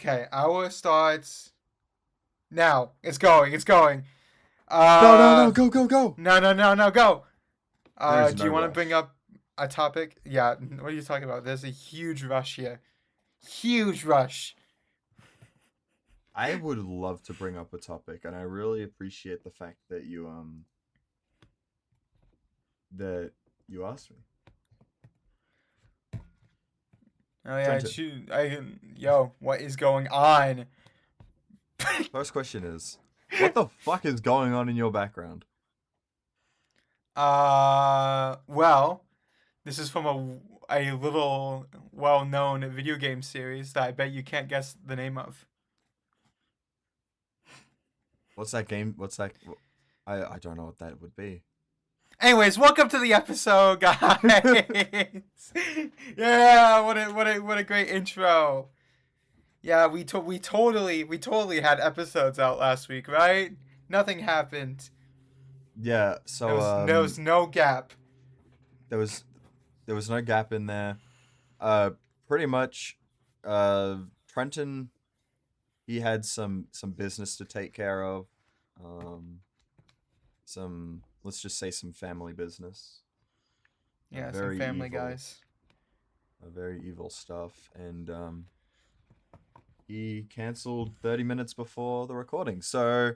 Okay, our starts now. It's going. It's going. No, no, no, Uh, go, go, go. no, no, no, no, go. There is Do no you want to bring rush. up a topic? Yeah. What are you talking about? There's a huge rush here. Huge rush. I would love to bring up a topic, and I really appreciate the fact that you asked me. Oh yeah, Trenton, Yo, what is going on? first question is, what the fuck is going on in your background? Well, this is from a little well-known video game series that I bet you can't guess the name of. What's that game? I don't know what that would be. Anyways, welcome to the episode, guys. Yeah, what a great intro. Yeah, we totally had episodes out last week, right? Nothing happened. Yeah, There so was there was no gap. there was there was no gap in there. Uh Pretty much Trenton, he had some business to take care of. Um some, let's just say, some family business. Yeah, some Very Family evil, Guys. very evil stuff, and he canceled 30 minutes before the recording. So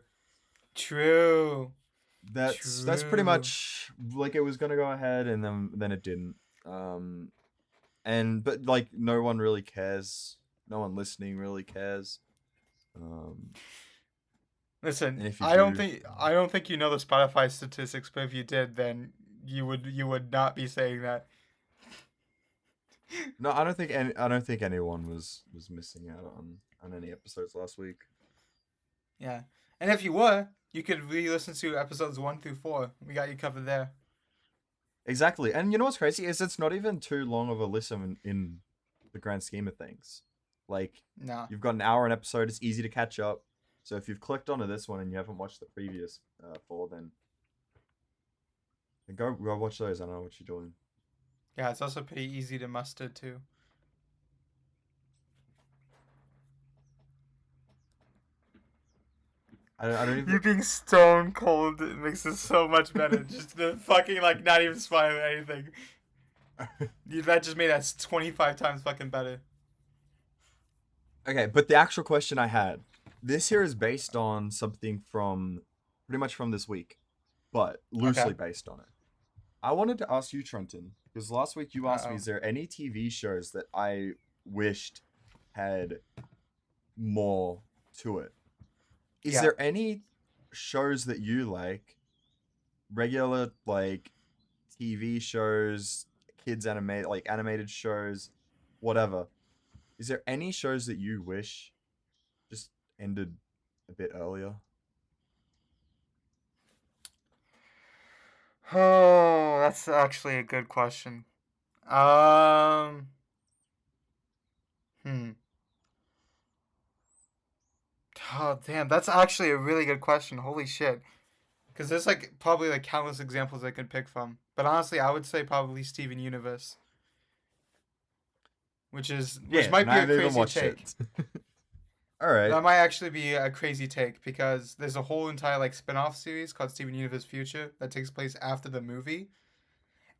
True. that's pretty True. much like it was gonna go ahead, and then it didn't. Um, and but like no one really cares. No one listening really cares. Um, Listen, and if you I don't do, think I don't think you know the Spotify statistics, but if you did, then you would not be saying that. no, I don't think anyone was missing out on any episodes last week. Yeah, and if you were, you could re-listen to episodes 1 through 4. We got you covered there. Exactly, and you know what's crazy is it's not even too long of a listen in the grand scheme of things. Like, Nah. you've got an hour an episode. It's easy to catch up. So if you've clicked onto this one and you haven't watched the previous four, then go watch those. I don't know what you're doing. Yeah, it's also pretty easy to muster too. I don't You even. being stone cold makes it so much better. Just the fucking like not even smiling or anything. That just made us 25 times fucking better. Okay, but the actual question I had, this here is based on something from pretty much from this week, but Okay. loosely based on it. I wanted to ask you, Trenton, because last week you Uh asked me, oh. is there any TV shows that I wished had more to it? Is Yeah. there any shows that you like, regular like TV shows, kids animated, like animated shows, whatever? Is there any shows that you wish just ended a bit earlier? Oh, that's actually a good question. Um. Hmm. Oh, damn. That's actually a really good question. Holy shit. Because there's like probably like countless examples I could pick from. But honestly, I would say probably Steven Universe, which Yeah, might and be I a haven't even crazy watched take. it. All right. That might actually be a crazy take because there's a whole entire like spin-off series called Steven Universe Future that takes place after the movie.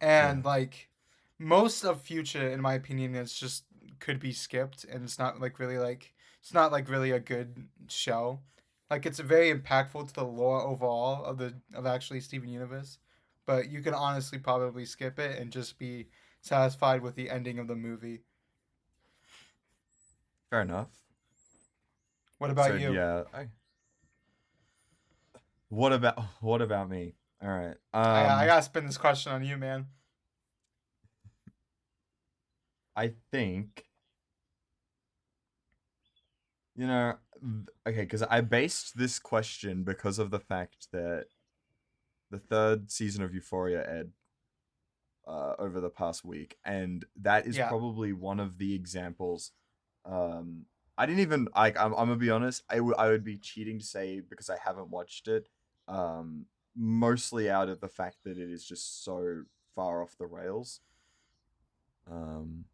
Yeah. And like most of Future in my opinion is just could be skipped and it's not like really a good show. Like it's very impactful to the lore overall of actually Steven Universe, but you can honestly probably skip it and just be satisfied with the ending of the movie. Fair enough. What So about you? yeah, what about me? All right. I gotta spin this question on you, man. I think, you know, okay, because I based this question because of the fact that the third season of Euphoria aired over the past week, and that is Yeah. probably one of the examples. I didn't even like. I'm gonna be honest. I would be cheating to say because I haven't watched it. Mostly out of the fact that it is just so far off the rails. Um,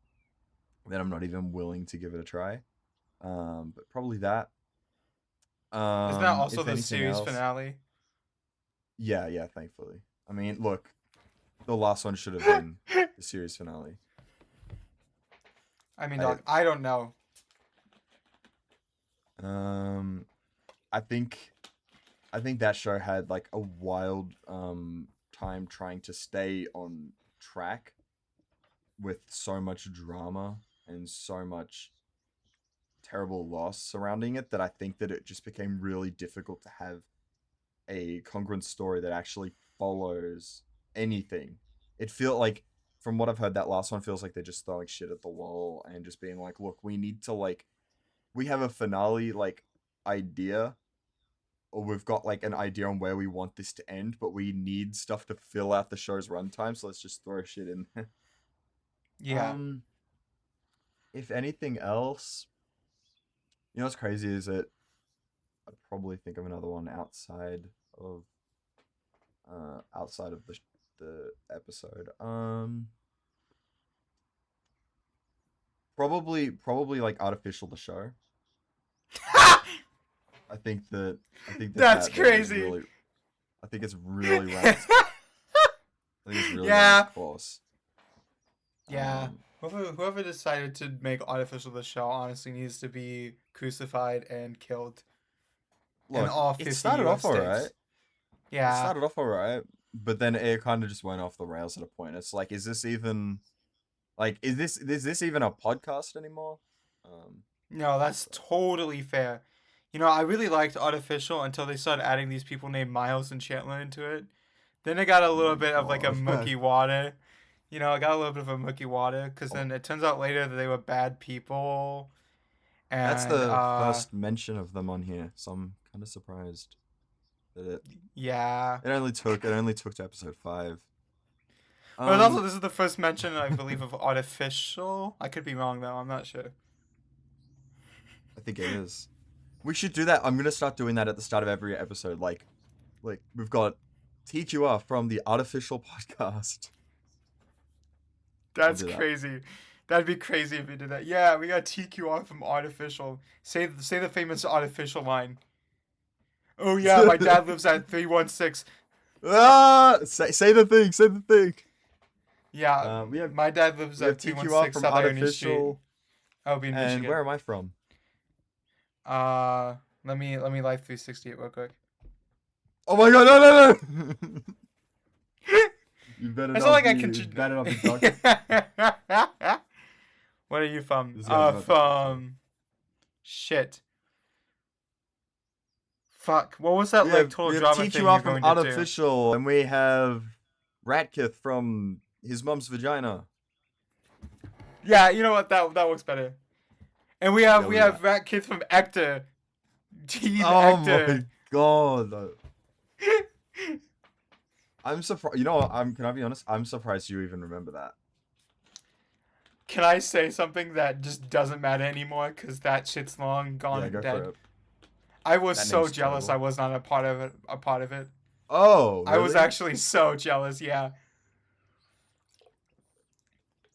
that I'm not even willing to give it a try. But probably that. Isn't that also If the anything series else, finale? yeah, yeah. Thankfully, I mean, look, the last one should have been the series finale. I mean, I dog, I don't know. um, I think I think that show had like a wild time trying to stay on track with so much drama and so much terrible loss surrounding it that I think that it just became really difficult to have a congruent story that actually follows anything. It felt like, from what I've heard, that last one feels like they're just throwing shit at the wall and just being like, look, we need to like, we have a finale like idea, or we've got like an idea on where we want this to end, but we need stuff to fill out the show's runtime, so let's just throw shit in there. Yeah. um if anything else, you know what's crazy is that I'd probably think of another one of outside of the episode. Probably like artificial the show. I think that That's that is crazy. really, I think it's really ranked. I think it's really ranked Yeah. close. Yeah. Um, Whoever decided to make artificial the show honestly needs to be crucified and killed in look, all it 50 started U.S. off alright. states. Yeah. But then it kind of just went off the rails at a point. It's like, is this even like is this even a podcast anymore? Um, No, that's so totally fair. You know, I really liked artificial until they started adding these people named Miles and Chandler into it. Then it got a oh little my bit of like a god. murky water. You know, it got a little bit of a murky water because Oh, then it turns out later that they were bad people. that's And the first mention of them on here, so I'm kind of surprised that yeah. it only took to episode 5. But also, Um, this is the first mention, I believe, of artificial. I could be wrong though. I'm not sure. I think it is. We should do that. I'm gonna start doing that at the start of every episode. Like we've got TQR from the Artificial Podcast. I'll That's do that. crazy. That'd be crazy if we did that. Yeah, we got TQR from artificial. Say the famous artificial line. Oh yeah, my dad lives at 316. Say the thing. Say the thing. Yeah, We have my dad lives at TQR 316 from South Irony Street. Artificial, I'll be in and Michigan. where am I from? Let me live 360 it real quick. Oh my god! No! You better It's not not like be. I can. You better not be talking. What are you from? This guy's about to kill me. From shit. Fuck. What was that like total We have drama thing TQR you're from going to do? Artificial, and we have Ratkith from his mum's vagina. Yeah, you know what? That works better. And Yeah, we look at have Rat Kid from Ector. Team Oh my Ector. god. I'm surprised. You know what? Can I be honest? I'm surprised you even remember that. Can I say something that just doesn't matter anymore? Cause that shit's long gone Yeah, and go for dead. it. I was That so name's jealous. I terrible. was not a part of it. A part of it. Oh, I was really? actually so jealous. Yeah.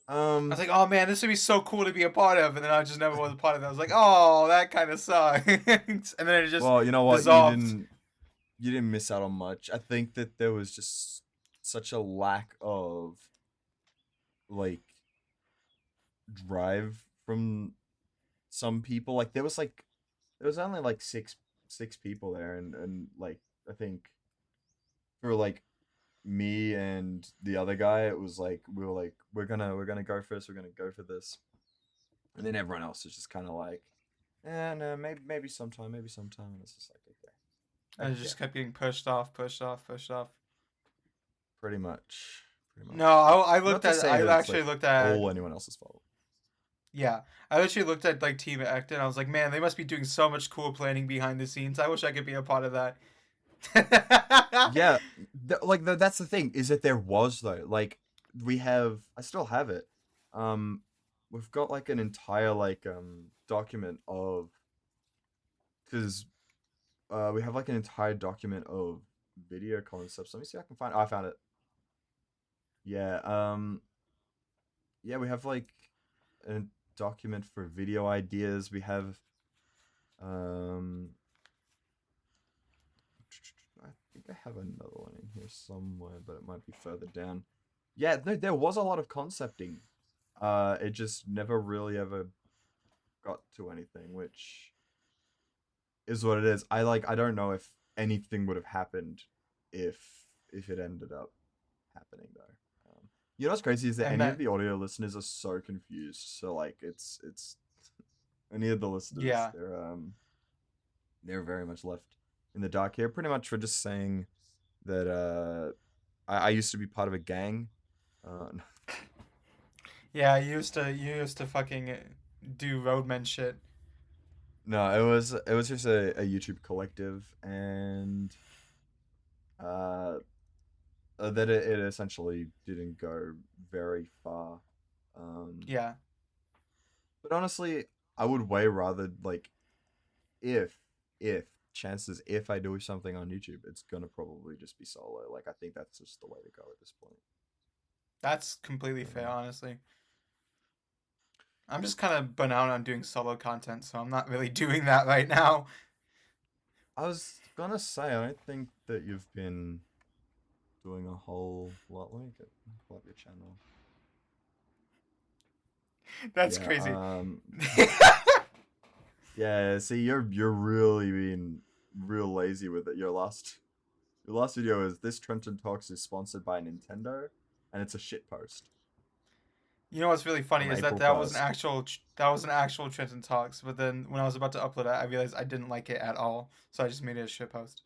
I was Um, like, oh man, this would be so cool to be a part of, and then I just never was a part of it. I was like, oh, that kind of sucks, and then it just well, you know what? dissolved. You didn't miss out on much. I think that there was just such a lack of like drive from some people. Like there was only like six people there, and like I think for like me and the other guy, it was like we were like we're gonna go first. We're gonna go for this, and then everyone else is just kind of like, no, maybe sometime, and it's just like I okay, okay, just kept getting pushed off, pushed off, pushed off. pretty much, pretty No, much. I Not looked to at. say that I it's actually like looked at. all anyone else's fault. Yeah, I actually looked at like Team Ecton. And I was like, man, they must be doing so much cool planning behind the scenes. I wish I could be a part of that. Yeah, that's the thing is that there was though. Like I still have it. Um, we've got like an entire like document of because we have like an entire document of video concepts. Let me see if I can find. Oh, I found it. Yeah. Yeah, we have like a document for video ideas. We have Um, I think I have another one in here somewhere, but it might be further down. Yeah, no, there was a lot of concepting. It just never really ever got to anything, which is what it is. I don't know if anything would have happened if it ended up happening though. You know what's crazy is that And any of then the audio listeners are so confused. So like it's any of the listeners yeah, they're very much left in the dark here, pretty much for just saying that I used to be part of a gang. Uh, yeah, you used to fucking do roadman shit. no, it was just a YouTube collective, and uh, that it essentially didn't go very far. Um, Yeah, but honestly, I would way rather like if if chances if I do something on YouTube, it's gonna probably just be solo. Like I think that's just the way to go at this point. that's completely fair, Um, honestly. I'm just kind of burnt out on doing solo content, so I'm not really doing that right now. I was gonna say I don't think that you've been doing a whole lot. Let me get pull up your channel. That's Yeah. crazy. Yeah. See, you're really being real lazy with it. Your last video is this Trenton Talks is sponsored by Nintendo, and it's a shit post You know what's really funny from is that April 1st. that was an actual Trenton Talks, but then when I was about to upload it, I realized I didn't like it at all, so I just made it a shit post.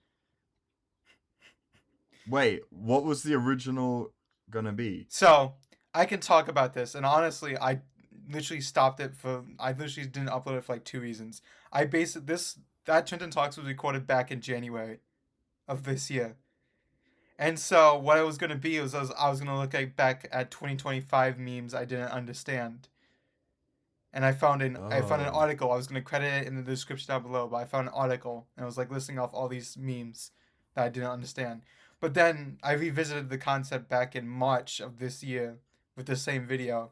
Wait, what was the original gonna be? So I can talk about this, and honestly, I literally didn't upload it for like two reasons. I based this that Trenton Talks was recorded back in January of this year. And so what I was gonna be was I was gonna look back at 2025 memes I didn't understand, and I found an Oh. article. I was gonna credit it in the description down below, but I found an article and it was like listing off all these memes that I didn't understand. But then I revisited the concept back in March of this year with the same video.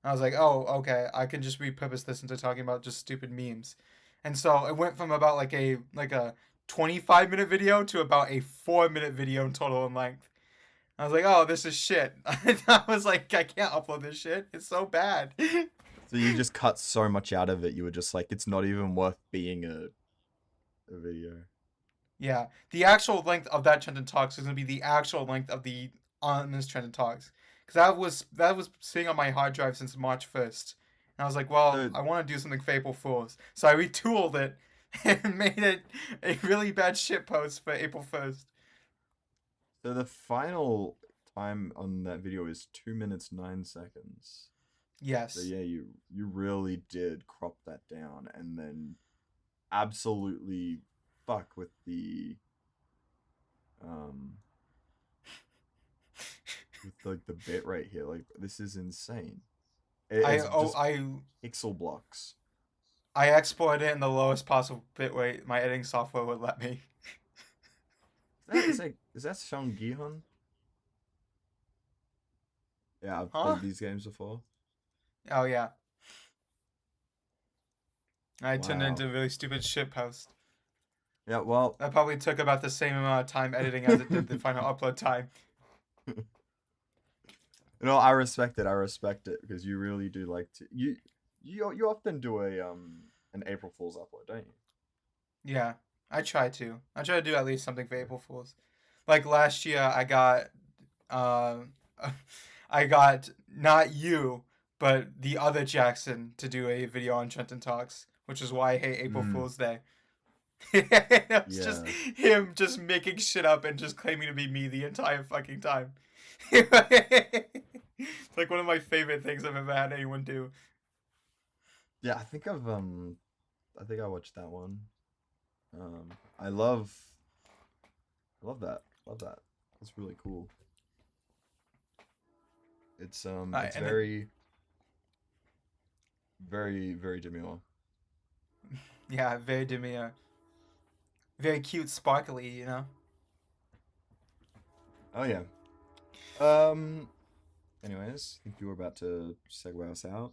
And I was like, oh, okay, I can just repurpose this into talking about just stupid memes. And so it went from about like a 25-minute video to about a 4-minute video in total in length. I was like, oh, this is shit. I was like, I can't upload this shit. It's so bad. So you just cut so much out of it, you were just like, it's not even worth being a video. Yeah, the actual length of that Trending Talks is gonna be the actual length of the Honest Trending Talks, because that was sitting on my hard drive since March 1st, and I was like, well, So I want to do something for April Fools, so I retooled it and made it a really bad shit post for April 1st. so the final time on that video is 2 minutes 9 seconds. So Yes, yeah, you really did crop that down and then absolutely fuck um with like the bit right here. Like this is insane. I It's oh just pixel blocks. I exported it in the lowest possible bitrate my editing software would let me. Is that Sean Gihon? Yeah, I've Huh? played these games before. Oh yeah, I turned it Wow. into a really stupid shit post. Yeah, well, That probably took about the same amount of time editing as it did the final upload time. no, I respect it. I respect it because you really do like to you often do a an April Fool's upload, don't you? Yeah, I try to. I try to do at least something for April Fools. Like last year, uh, I got not you, but the other Jackson to do a video on Trenton Talks, which is why I hate April Mm, Fool's Day. It's just yeah. him just making shit up and just claiming to be me the entire fucking time. It's like one of my favorite things I've ever had anyone do. Yeah, I think I watched that one. I love that. Love that. That's really cool. It's And then, very demure. yeah, very demure, very cute, sparkly, you know. Oh yeah. Um anyways, I think you were about to segue us out.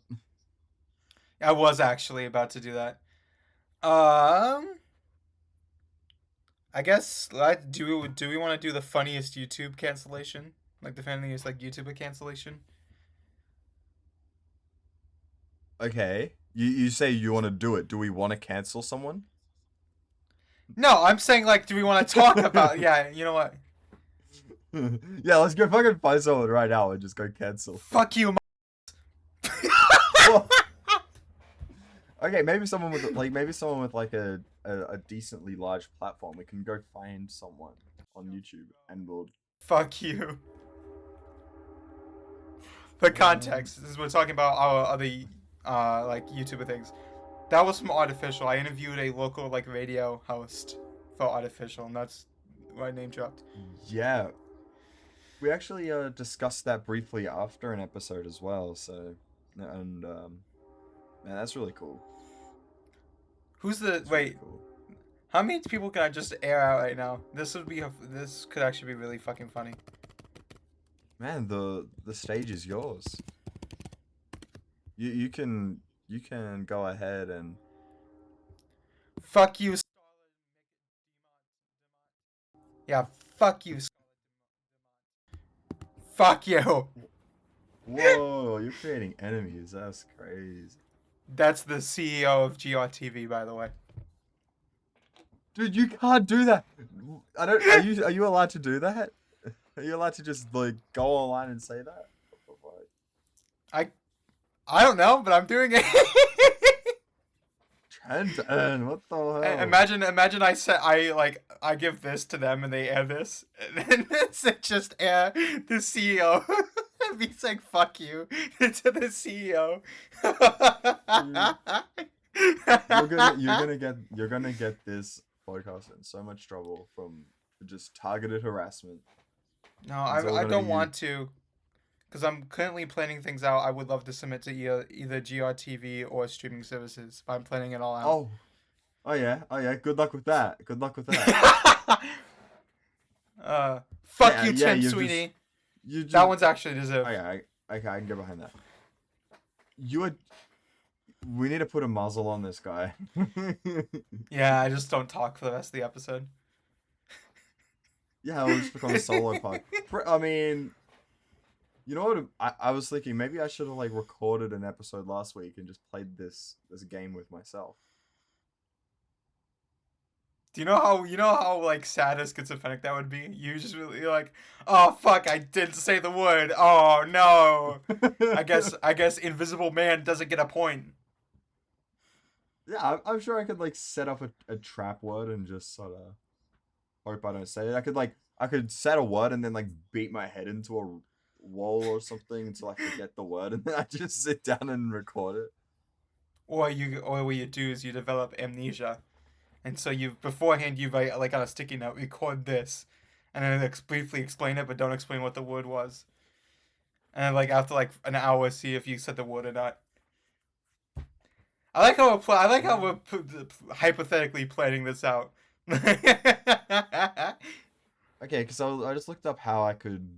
I was actually about to do that. Um, I guess do we want to do the funniest YouTube cancellation, like the funniest like YouTuber cancellation? Okay. You say you want to do it. Do we want to cancel someone? No, I'm saying like, do we want to talk about? Yeah, you know what? Yeah, let's go fucking find someone right now and just go cancel. Fuck you. Well, okay, maybe someone with like a decently large platform. We can go find someone on YouTube and we'll Fuck you. For um context, this is we're talking about our other like YouTuber things. That was from Artificial. I interviewed a local like radio host for Artificial, and that's what I name dropped. yeah, we actually discussed that briefly after an episode as well. So and man, that's really cool. Who's the That's really wait? cool. How many people can I just air out right now? This could actually be really fucking funny. Man, the stage is yours. You can go ahead and Fuck you. Yeah, fuck you. Fuck you. whoa, you're creating enemies. That's crazy. That's the CEO of GRTV, by the way. Dude, you can't do that. I don't. Are you allowed to do that? Are you allowed to just like go online and say that? What the fuck? I I don't know, but I'm doing it. Trenton, what the hell? Imagine I give this to them and they air this, and then it's just air the CEO. And he's like, "Fuck you" to the CEO. Dude, you're gonna get this podcast in so much trouble from just targeted harassment. No, It's all I gonna be don't you. want to, because I'm currently planning things out. I would love to submit to either GRTV or streaming services, but I'm planning it all out. Oh, oh yeah. Good luck with that. Good luck with that. Fuck Yeah, you, yeah. Tim You just Sweeney. you That just. one's actually deserved. Oh yeah, I can get behind that. You would. We need to put a muzzle on this guy. Yeah, I just don't talk for the rest of the episode. Yeah, it'll just become a solo pod. I mean, you know what? I was thinking maybe I should have like recorded an episode last week and just played this game with myself. Do you know how like sad and schizophrenic that would be? You just really you're like, oh fuck, I didn't say the word. Oh no. I guess Invisible Man doesn't get a point. Yeah, I'm sure I could like set up a trap word and just sort of hope I don't say it. I could set a word and then like beat my head into a wall or something until I forget the word and then I just sit down and record it. Or what you do is you develop amnesia, and so you beforehand you write like on a sticky note record this, and then briefly explain it, but don't explain what the word was, and then like after like an hour see if you said the word or not. I like how we're Um, hypothetically planning this out. okay, because I just looked up how I could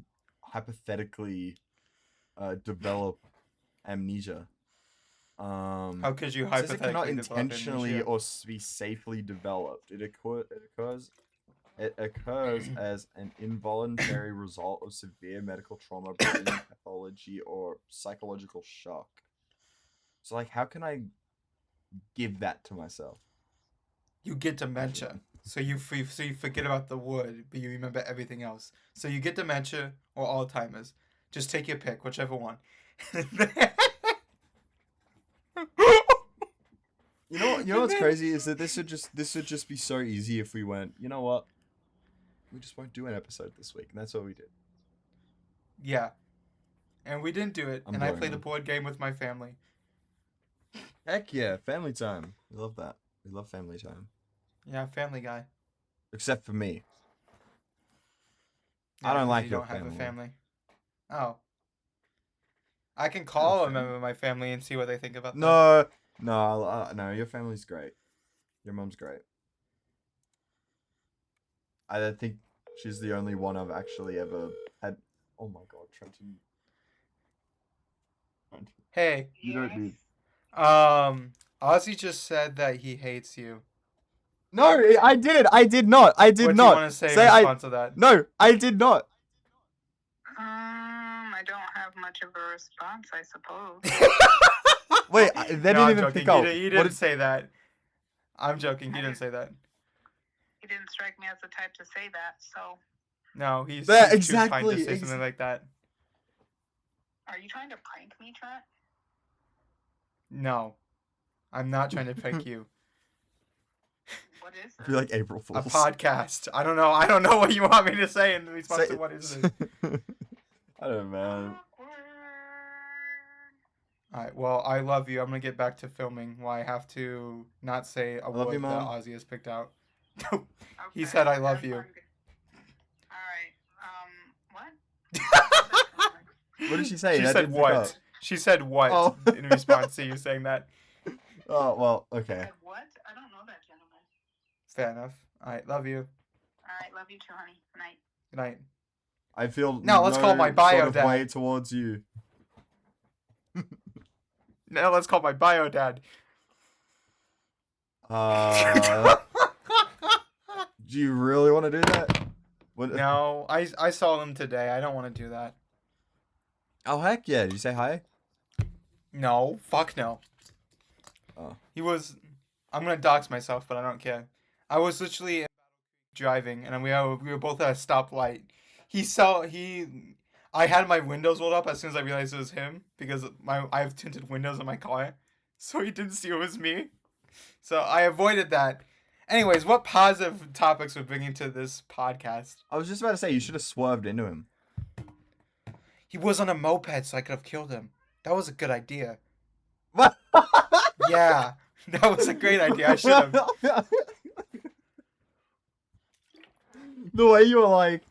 hypothetically develop amnesia. How could you It says it cannot hypothetically develop intentionally amnesia? or be safely developed. It occurs as an involuntary result of severe medical trauma, brain pathology, or psychological shock. So, like, how can I give that to myself? You get I don't dementia. know. So you forget about the word, but you remember everything else. So you get dementia or Alzheimer's. Just take your pick, whichever one. You know And what's then crazy is that this would just be so easy if we went. You know what? We just won't do an episode this week, and that's what we did. yeah, and we didn't do it, I'm and I boring played the them. board game with my family. Heck yeah, family time. We love that. We love family time. Yeah, Family Guy. Except for me. I Yeah, don't because like you your don't have a family. family. Oh, I can I have a call a member family. of my family and see what they think about that. No, no, no. Your family's great. Your mom's great. I don't think she's the only one I've actually ever had. Oh my god, Trenton. Trenton. Hey, You don't need. um, Ozzy just said that he hates you. No, I didn't. I did not. I did What do you not. want to say in Say I. response to that? No, I did not. I don't have much of a response, I suppose. Wait, they No, didn't I'm even joking. pick up. He What didn't did... say that. I'm joking. He didn't say that. He didn't strike me as the type to say that, so. No, he's Yeah, too exactly. kind to say something like that. Are you trying to prank me, Trent? No, I'm not trying to prank you. What is I feel this? like April A Fools. podcast. I don't know. I don't know what you want me to say in response Say... to what is this. I don't know, man. Alright, well, I love you. I'm gonna get back to filming while I have to not say a love you, word that Mom. Ozzy has picked out. Okay, He said I love that's you. fine. Alright, what? What did she say? She That said didn't pick up. what? She said what Oh. in response to you saying that. Oh, well, okay. Said what? I don't know that, gentleman. Fair enough. Alright, love you. Alright, love you too, honey. Good night. Good night. I feel Now, let's call my bio sort of dad. way towards you. Now let's call my bio dad. Do you really want to do that? What? No, I saw him today. I don't want to do that. Oh, heck yeah. Did you say hi? No, fuck no. Oh. He was. I'm gonna dox myself, but I don't care. I was literally driving, and we were both at a stoplight. I had my windows rolled up as soon as I realized it was him because I have tinted windows in my car, so he didn't see it was me. So I avoided that. Anyways, what positive topics we're bringing to this podcast? I was just about to say, you should have swerved into him. He was on a moped, so I could have killed him. That was a good idea. What? Yeah, that was a great idea. I should have. The way you were like,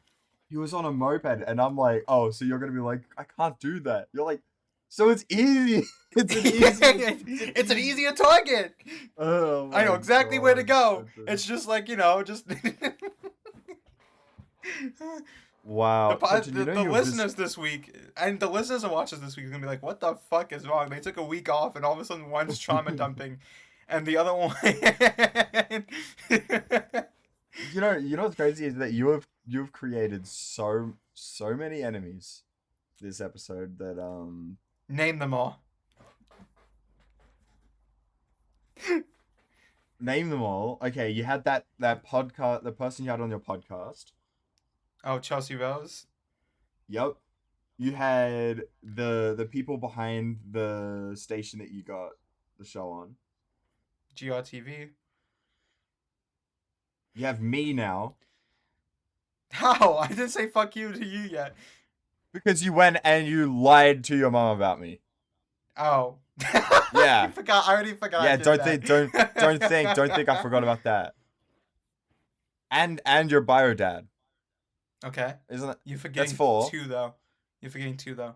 he was on a moped, and I'm like, oh, so you're gonna be like, I can't do that. You're like, so it's easy. It's an easy. It's an easier target. Oh, I know my exactly where to God. go. It's just like just. Wow. The listeners this week, and the listeners and watchers this week are gonna be like, "What the fuck is wrong?" They took a week off, and all of a sudden one's trauma dumping, and the other one. You know what's crazy is that you've created so many enemies this episode that Name them all. Name them all. Okay, you had that podcast, the person you had on your podcast. Oh, Chelsea Rose. Yep. You had the people behind the station that you got the show on. GRTV. You have me now. How? I didn't say fuck you to you yet. Because you went and you lied to your mom about me. Oh. Yeah. I already forgot. Yeah, I did don't that. think I forgot about that. And your bio dad. Okay. Isn't that? You're forgetting That's 4. two though. You're forgetting 2 though.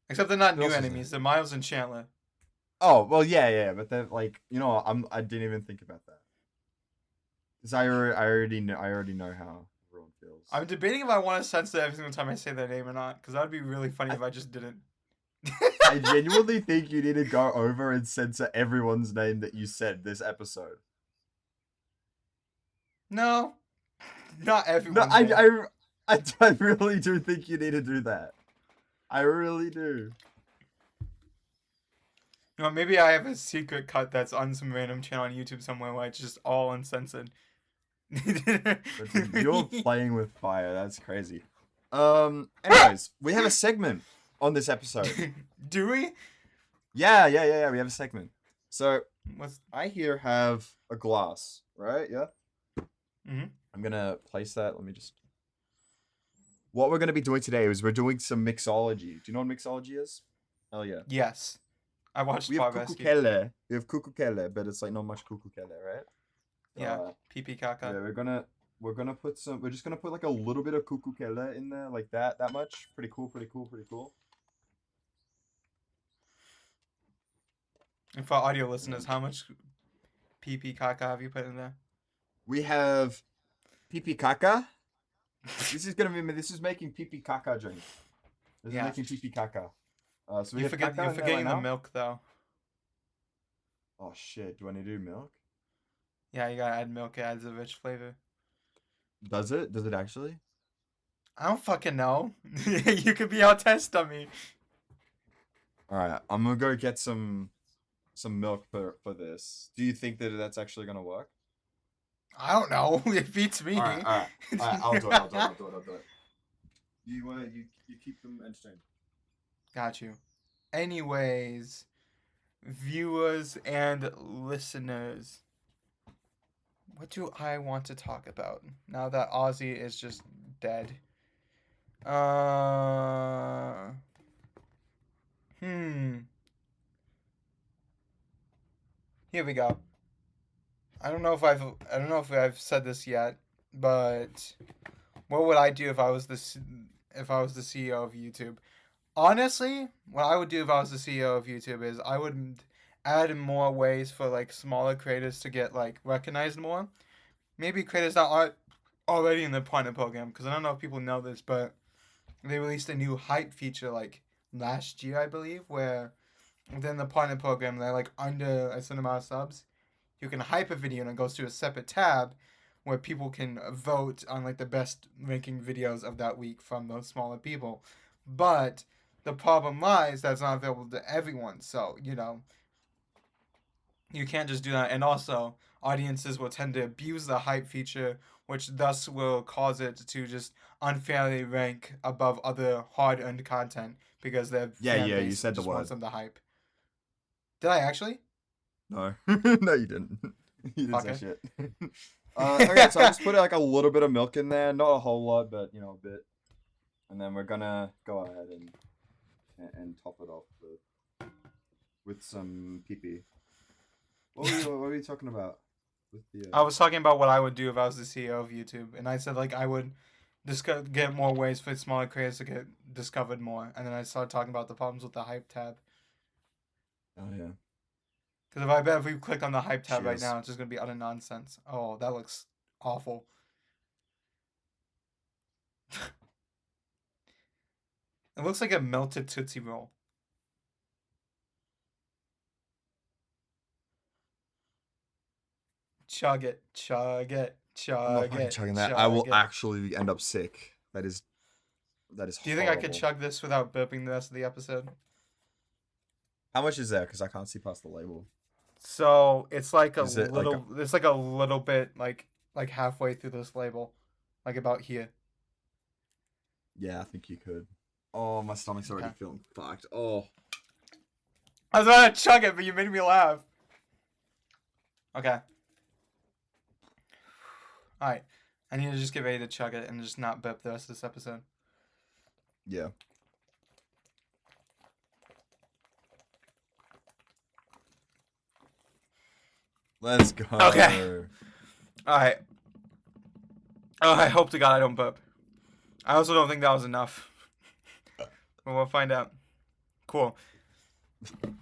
Except they're not Who new else is enemies. They're Miles and Chandler. Oh, well, yeah, but then like, I didn't even think about that. Cuz I already know how everyone feels. I'm debating if I want to censor every single time I say their name or not, because that would be really funny if I just didn't. I genuinely think you need to go over and censor everyone's name that you said this episode. No, not No, everyone. I really do think you need to do that. I really do. You know, maybe I have a secret cut that's on some random channel on YouTube somewhere where it's just all uncensored. You're playing with fire. That's crazy. Anyways, we have a segment on this episode. Do we? Yeah. We have a segment. So What's... I here have a glass, right? Yeah. Mhm. I'm gonna place that. Let me just. What we're gonna be doing today is we're doing some mixology. Do you know what mixology is? Oh yeah. Yes. I watched We have Bob Rescue. kukukele. We have kukukele, but it's like not much kukukele, right? Yeah. PP Yeah, Kaka. we're gonna put some. We're just gonna put like a little bit of kukukele in there, like that much. Pretty cool. And for audio listeners, how much PP Kaka have you put in there? We have pipi caca. This is making pipi caca drink. This is Yeah. making pipi caca. So we hit pack that You're in there right forgetting the now? milk though. Oh shit, do I need to do milk? Yeah, you gotta add milk. It adds a rich flavor. Does it? Does it actually? I don't fucking know. You could be our test dummy. Alright, I'm gonna go get some milk for this. Do you think that that's actually gonna work? I don't know. It beats me. Alright. I'll do it. You keep them entertained. Got you. Anyways, viewers and listeners, what do I want to talk about now that Ozzy is just dead? Here we go. I don't know if I've said this yet, but what would I do if I was the CEO of YouTube? Honestly, what I would do if I was the CEO of YouTube is I would add more ways for like smaller creators to get like recognized more. Maybe creators that aren't already in the partner program, because I don't know if people know this, but they released a new hype feature like last year, I believe, where within the partner program they're like under a certain amount of subs, you can hype a video and it goes to a separate tab where people can vote on like the best ranking videos of that week from those smaller people. But the problem lies that's not available to everyone. So, you can't just do that. And also, audiences will tend to abuse the hype feature, which thus will cause it to just unfairly rank above other hard-earned content because their fan You base said the just wants word. them to hype. Did I actually? No. No, you didn't. You didn't say Okay. shit. Okay, so I just put like a little bit of milk in there, not a whole lot, but a bit. And then we're gonna go ahead and top it off with some pee-pee. What were you talking about? With the I was talking about what I would do if I was the CEO of YouTube, and I said like I would get more ways for smaller creators to get discovered more, and then I started talking about the problems with the hype tab. Oh yeah. Because I bet if we click on the hype tab right Cheers. now, it's just gonna be utter nonsense. Oh, that looks awful. It looks like a melted Tootsie Roll. Chug it, chug it, I'm not chug fucking it, chugging that. chug I will it. actually end up sick. That is Do you think I could horrible. chug this without burping the rest of the episode? How much is there? Because I can't see past the label. So it's like Is it like it's like a little bit like halfway through this label, like about here. Yeah, I think you could. Oh, my stomach's already Okay. feeling fucked. Oh. I was about to chug it, but you made me laugh. Okay. Alright. I need to just get ready to chug it and just not burp the rest of this episode. Yeah. Let's go. Okay. Alright. Oh, I hope to God I don't burp. I also don't think that was enough. But we'll find out. Cool.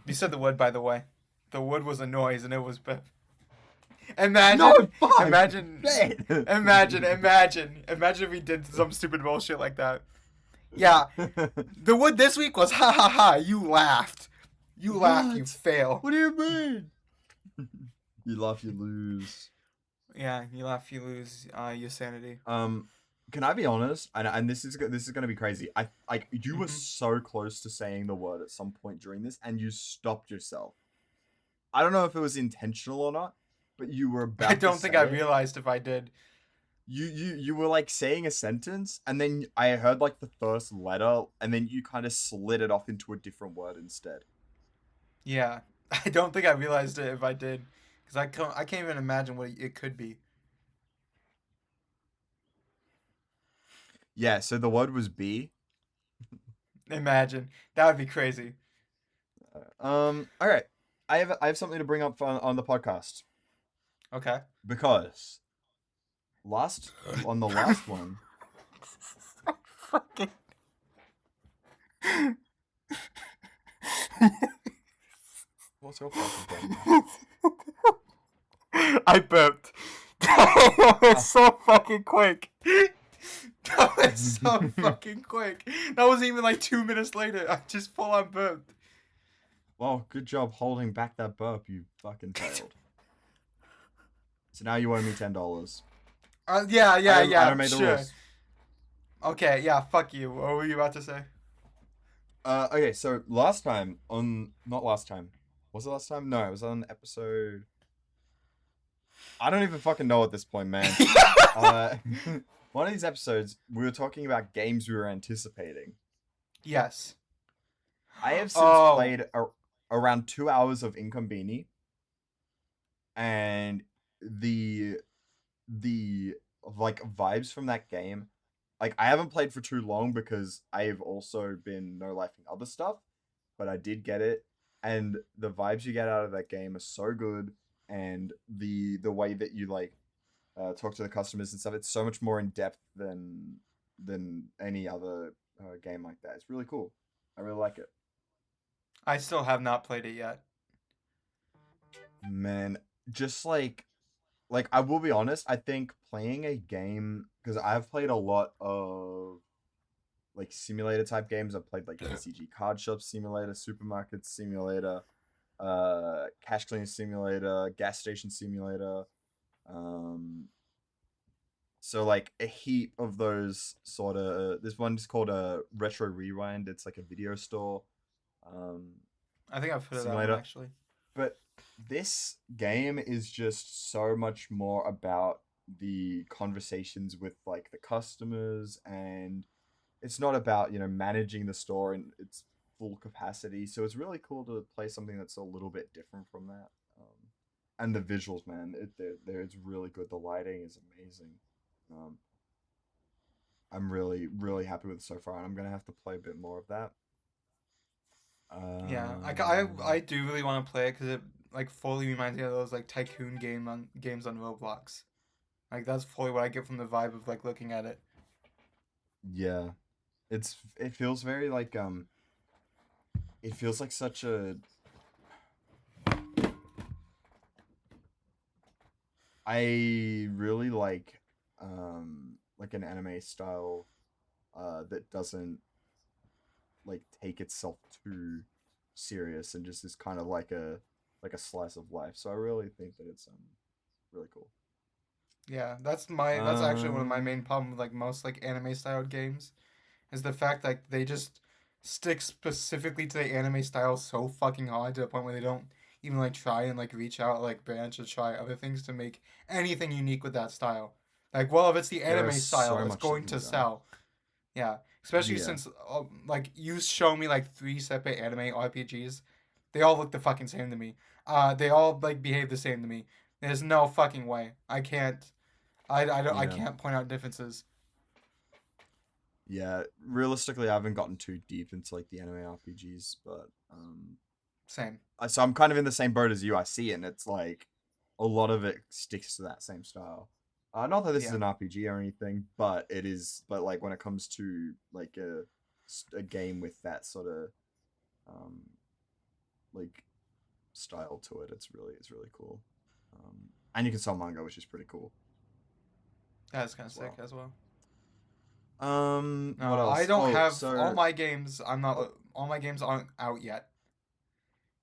You said the word, by the way. The word was a noise and it was burp. Imagine, No, fuck. imagine, Shit. imagine if we did some stupid bullshit like that. Yeah, the word this week was ha ha ha. You laughed. You laughed. You What? fail. What do you mean? You laugh, you lose. Yeah, you laugh, you lose your sanity. Can I be honest? And this is gonna be crazy. You were Mhm. so close to saying the word at some point during this, and you stopped yourself. I don't know if it was intentional or not, but you were about. I don't think say I it. realized if I did. You were like saying a sentence, and then I heard like the first letter, and then you kind of slid it off into a different word instead. Yeah, I don't think I realized it if I did, because I can't even imagine what it could be. Yeah. So the word was B. Imagine that would be crazy. All right. I have something to bring up on the podcast Okay. because on the last one. Fucking. What's your fucking problem? I burped. It's so fucking quick. That was so fucking quick. That wasn't even like 2 minutes later. I just full on burped. Well, good job holding back that burp, you fucking failed. So now you owe me $10. Yeah, I don't make the sure. rules. Okay, yeah, fuck you. What were you about to say? Okay, so last time not last time. Was it last time? No, it was on episode. I don't even fucking know at this point, man. One of these episodes, we were talking about games we were anticipating. Yes. I have since played around 2 hours of Incombini, and the like vibes from that game. Like, I haven't played for too long because I've also been no-lifing other stuff, but I did get it, and the vibes you get out of that game are so good, and the way that you like talk to the customers and stuff, it's so much more in depth than any other game like that. It's really cool. I really like it. I still have not played it yet. Man, just like I will be honest, I think playing a game, because I've played a lot of like simulator type games. I've played like PCG Card Shop Simulator, Supermarket Simulator, Cash Cleaning Simulator, Gas Station Simulator. So like a heap of those sort of. This one's called a Retro Rewind. It's like a video store I think I've heard of that one simulator. actually. But this game is just so much more about the conversations with like the customers, and it's not about managing the store in its full capacity. So it's really cool to play something that's a little bit different from that. And the visuals, man, it's really good. The lighting is amazing. Um, I'm really really happy with it so far, and I'm gonna have to play a bit more of that. Yeah, Um, I do really want to play it because it like fully reminds me of those like tycoon games on Roblox. Like that's fully what I get from the vibe of like looking at it. yeah, it feels very like it feels like such a I really like an anime style that doesn't like take itself too serious and just is kind of like a slice of life. So I really think that it's really cool. Yeah, that's actually one of my main Um problem with like most like anime styled games is the fact that they just stick specifically to the anime style so fucking hard to the point where they don't even like try and like reach out like branch or try other things to make anything unique with that style. Like, well, if it's the there anime is style, so it's much that going can be to done. sell. Yeah, especially Yeah. since like you show me like 3 separate anime RPGs, they all look the fucking same to me. They all like behave the same to me. There's no fucking way. I can't. I Yeah. can't point out differences. Yeah. Realistically, I haven't gotten too deep into like the anime RPGs, but Same. so I'm kind of in the same boat as you. I see it, and it's like a lot of it sticks to that same style. Not that this is Yeah. an RPG or anything, but it is. But like when it comes to like a game with that sort of um, like style to it, it's really cool. And you can sell manga, which is pretty cool That's kind of as sick well. as well. What No, I else? don't Oh, have all so my games. I'm oh not. All my games aren't out yet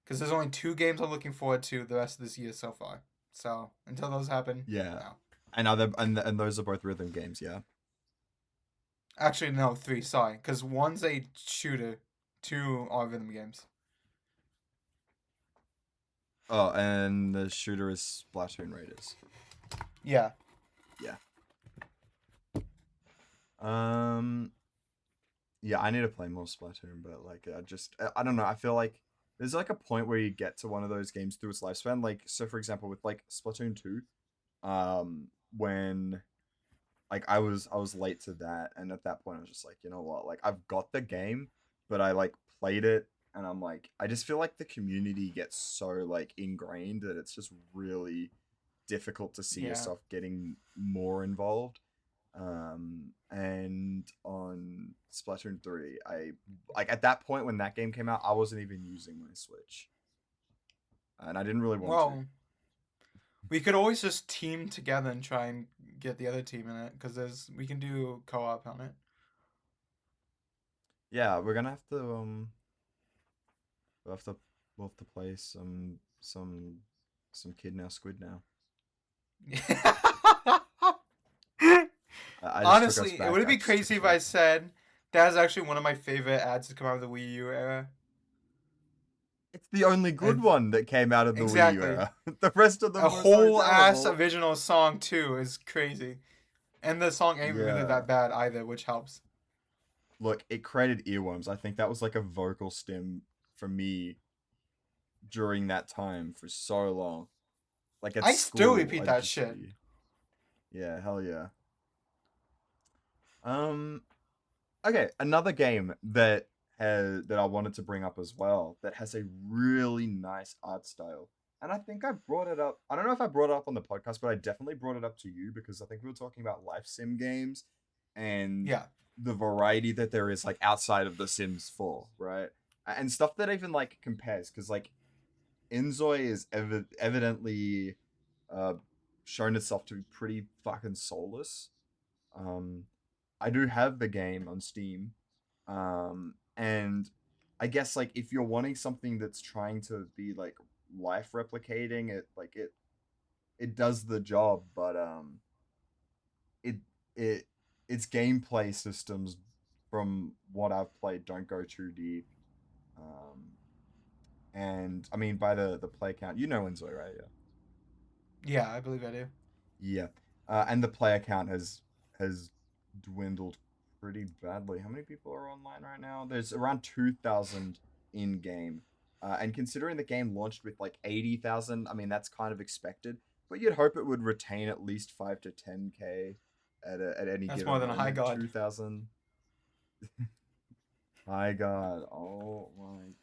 because there's only 2 games I'm looking forward to the rest of this year so far. So until those happen, yeah, no. and other and those are both rhythm games, yeah. Actually, no, 3. Sorry, because one's a shooter, 2 are rhythm games. Oh, and the shooter is Splatoon Raiders. Yeah. Yeah. Um. Yeah, I need to play more Splatoon, but like, I don't know. I feel like there's like a point where you get to one of those games through its lifespan. Like, so for example, with like Splatoon 2, when like I was late to that, and at that point I was just like, you know what, like I've got the game, but I like played it, and I'm like, I just feel like the community gets so like ingrained that it's just really difficult to see Yeah. yourself getting more involved. And on Splatoon 3, I like at that point when that game came out, I wasn't even using my Switch, and I didn't really want to. Well, We could always just team together and try and get the other team in it, because we can do co-op on it. Yeah, we're gonna have to we'll have to we'll have to play some Kid Now Squid Now. I just took us Honestly, it back. would I be just took crazy us if I back. said that is actually one of my favorite ads to come out of the Wii U era. It's the only good It's, one that came out of the Wii U exactly. era. The rest of A them were so whole ass terrible. original song too is crazy. And the song ain't really Yeah. that bad either, which helps. Look, it created earworms. I think that was like a vocal stim for me during that time for so long. Like at I still school, repeat I'd that just shit. be, yeah, hell yeah. Um, okay, another game that I wanted to bring up as well that has a really nice art style. And I think I brought it up. I don't know if I brought it up on the podcast, but I definitely brought it up to you because I think we were talking about life sim games and Yeah. the variety that there is like outside of the Sims 4, right? And stuff that even like compares because like Inzoi is evidently uh shown itself to be pretty fucking soulless. Um I do have the game on Steam. And I guess like if you're wanting something that's trying to be like life replicating, it does the job, but it it its gameplay systems from what I've played don't go too deep. Um, and I mean by the play count, you know Enzoy, right? Yeah. Yeah, I believe I do. Yeah. And the player count has dwindled pretty badly. How many people are online right now? There's around 2,000 in game. And considering the game launched with like 80,000, I mean that's kind of expected, but you'd hope it would retain at least 5 to 10k at any That's given more than a high moment. god. 2,000. My god. Oh my god.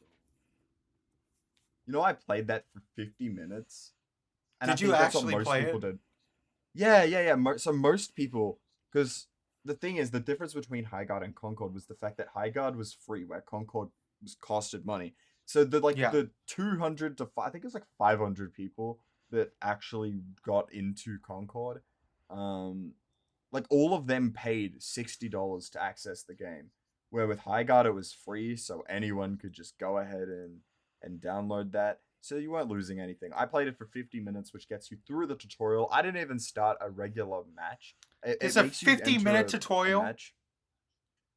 You know I played that for 50 minutes and I Did you think that's what actually most play people it? did. Yeah, yeah, yeah. So most people, because the thing is, the difference between High Guard and Concord was the fact that High Guard was free, where Concord was costed money. So Yeah. the 200 to I think it was like 500 people that actually got into Concord, um, like all of them paid $60 to access the game. Where with High Guard it was free, so anyone could just go ahead and download that. So you weren't losing anything. I played it for 50 minutes, which gets you through the tutorial. I didn't even start a regular match. It It's a makes you 50-minute enter a tutorial. match.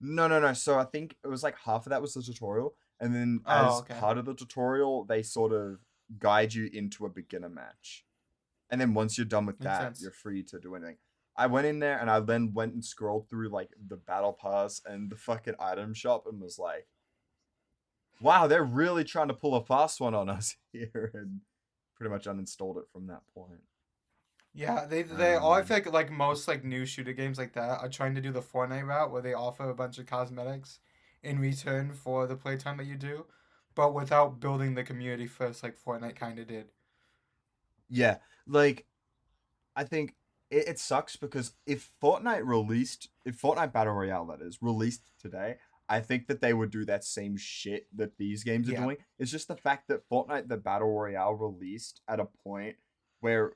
No, no, no. So I think it was like half of that was the tutorial, and then Oh, as okay. part of the tutorial, they sort of guide you into a beginner match. And then once you're done with Makes that, sense. you're free to do anything. I went in there and I then went and scrolled through like the battle pass and the fucking item shop and was like, wow, they're really trying to pull a fast one on us here, and pretty much uninstalled it from that point. Yeah, they all, I Um, feel like most like new shooter games like that are trying to do the Fortnite route where they offer a bunch of cosmetics in return for the playtime that you do, but without building the community first like Fortnite kind of did. yeah, like I think it sucks because if Fortnite Battle Royale that is released today, I think that they would do that same shit that these games are Yeah, doing. It's just the fact that Fortnite the Battle Royale released at a point where